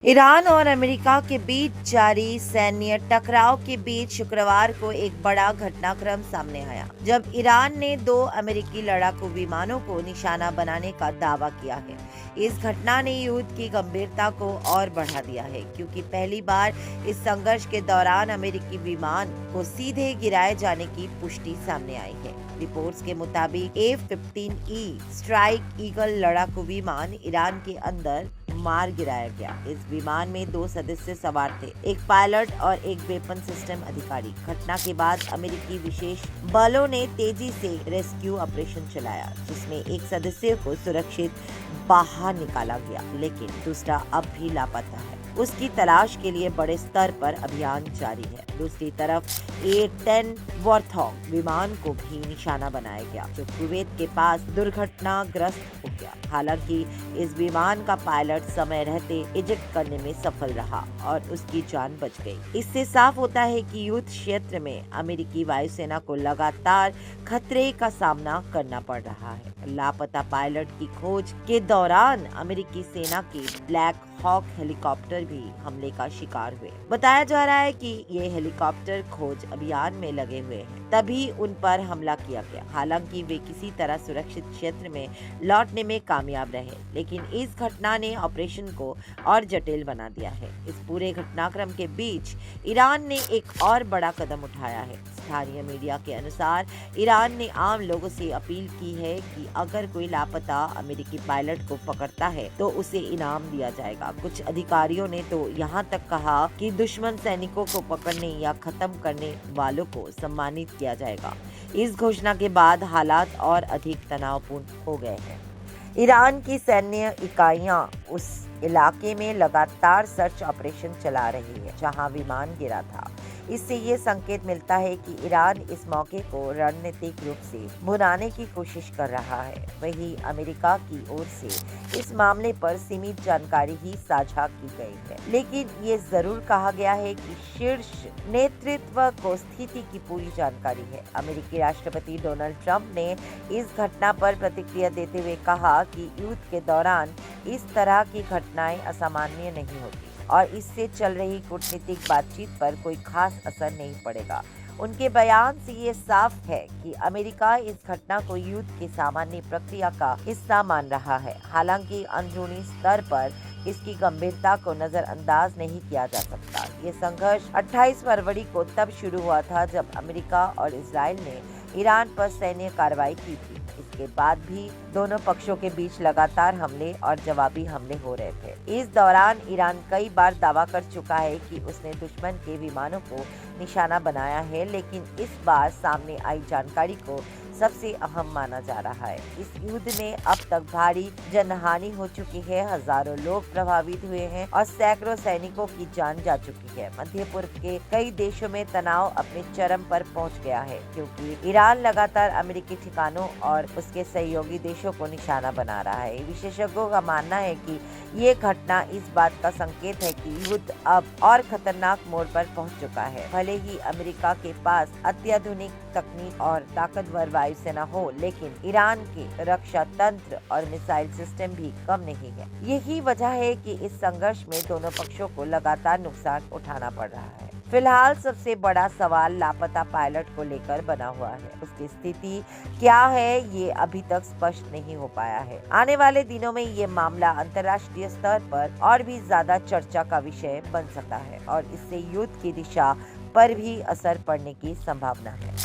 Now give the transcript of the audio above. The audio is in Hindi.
ईरान और अमेरिका के बीच जारी सैन्य टकराव के बीच शुक्रवार को एक बड़ा घटनाक्रम सामने आया, जब ईरान ने 2 अमेरिकी लड़ाकू विमानों को निशाना बनाने का दावा किया है। इस घटना ने युद्ध की गंभीरता को और बढ़ा दिया है, क्योंकि पहली बार इस संघर्ष के दौरान अमेरिकी विमान को सीधे गिराए जाने की पुष्टि सामने आई है। रिपोर्ट्स के मुताबिक F-15E स्ट्राइक ईगल लड़ाकू विमान ईरान के अंदर मार गिराया गया। इस विमान में 2 सदस्य सवार थे, एक पायलट और एक वेपन सिस्टम अधिकारी। घटना के बाद अमेरिकी विशेष बलों ने तेजी से रेस्क्यू ऑपरेशन चलाया, जिसमें एक सदस्य को सुरक्षित बाहर निकाला गया, लेकिन दूसरा अब भी लापता है। उसकी तलाश के लिए बड़े स्तर पर अभियान जारी है। दूसरी तरफ A-10 वॉर्थॉग विमान को भी निशाना बनाया गया, जो कुवैत के पास दुर्घटनाग्रस्त हो गया। हालांकि इस विमान का पायलट समय रहते इजेक्ट करने में सफल रहा और उसकी जान बच गई। इससे साफ होता है कि युद्ध क्षेत्र में अमेरिकी वायुसेना को लगातार खतरे का सामना करना पड़ रहा है। लापता पायलट की खोज के दौरान अमेरिकी सेना के ब्लैक हॉक हेलीकॉप्टर भी हमले का शिकार हुए। बताया जा रहा है कि ये हेलीकॉप्टर खोज अभियान में लगे हुए हैं, तभी उन पर हमला किया गया। हालांकि वे किसी तरह सुरक्षित क्षेत्र में लौटने में कामयाब रहे, लेकिन इस घटना ने ऑपरेशन को और जटिल बना दिया है। इस पूरे घटनाक्रम के बीच ईरान ने एक और बड़ा कदम उठाया है। स्थानीय मीडिया के अनुसार ईरान ने आम लोगों से अपील की है कि अगर कोई लापता अमेरिकी पायलट को पकड़ता है तो उसे इनाम दिया जाएगा। कुछ अधिकारियों ने तो यहाँ तक कहा कि दुश्मन सैनिकों को पकड़ने या खत्म करने वालों को सम्मानित किया जाएगा। इस घोषणा के बाद हालात और अधिक तनावपूर्ण हो गए हैं। ईरान की सैन्य इकाइयां उस इलाके में लगातार सर्च ऑपरेशन चला रही है जहां विमान गिरा था। इससे ये संकेत मिलता है कि ईरान इस मौके को रणनीतिक रूप से भुनाने की कोशिश कर रहा है। वहीं अमेरिका की ओर से इस मामले पर सीमित जानकारी ही साझा की गई है, लेकिन ये जरूर कहा गया है कि शीर्ष नेतृत्व को स्थिति की पूरी जानकारी है। अमेरिकी राष्ट्रपति डोनाल्ड ट्रंप ने इस घटना पर प्रतिक्रिया देते हुए कहा कि युद्ध के दौरान इस तरह की घटनाएं असामान्य नहीं होती और इससे चल रही कूटनीतिक बातचीत पर कोई खास असर नहीं पड़ेगा। उनके बयान से ये साफ है कि अमेरिका इस घटना को युद्ध की सामान्य प्रक्रिया का हिस्सा मान रहा है। हालांकि अंदरूनी स्तर पर इसकी गंभीरता को नजरअंदाज नहीं किया जा सकता। ये संघर्ष 28 फरवरी को तब शुरू हुआ था जब अमेरिका और इजराइल ने ईरान पर सैन्य कार्रवाई की थी। इसके बाद भी दोनों पक्षों के बीच लगातार हमले और जवाबी हमले हो रहे थे। इस दौरान ईरान कई बार दावा कर चुका है कि उसने दुश्मन के विमानों को निशाना बनाया है, लेकिन इस बार सामने आई जानकारी को सबसे अहम माना जा रहा है। इस युद्ध में अब तक भारी जनहानि हो चुकी है, हजारों लोग प्रभावित हुए हैं और सैकड़ों सैनिकों की जान जा चुकी है। मध्य पूर्व के कई देशों में तनाव अपने चरम पर पहुंच गया है, क्योंकि ईरान लगातार अमेरिकी ठिकानों और उसके सहयोगी देशों को निशाना बना रहा है। विशेषज्ञों का मानना है कि ये घटना इस बात का संकेत है कि युद्ध अब और खतरनाक मोड़ पर पहुंच चुका है। भले ही अमेरिका के पास अत्याधुनिक तकनीक और ताकतवर वायुसेना हो, लेकिन ईरान के रक्षा तंत्र और मिसाइल सिस्टम भी कम नहीं है। यही वजह है कि इस संघर्ष में दोनों पक्षों को लगातार नुकसान उठाना पड़ रहा है। फिलहाल सबसे बड़ा सवाल लापता पायलट को लेकर बना हुआ है। उसकी स्थिति क्या है, ये अभी तक स्पष्ट नहीं हो पाया है। आने वाले दिनों में ये मामला अंतर्राष्ट्रीय स्तर पर और भी ज्यादा चर्चा का विषय बन सकता है और इससे युद्ध की दिशा पर भी असर पड़ने की संभावना है।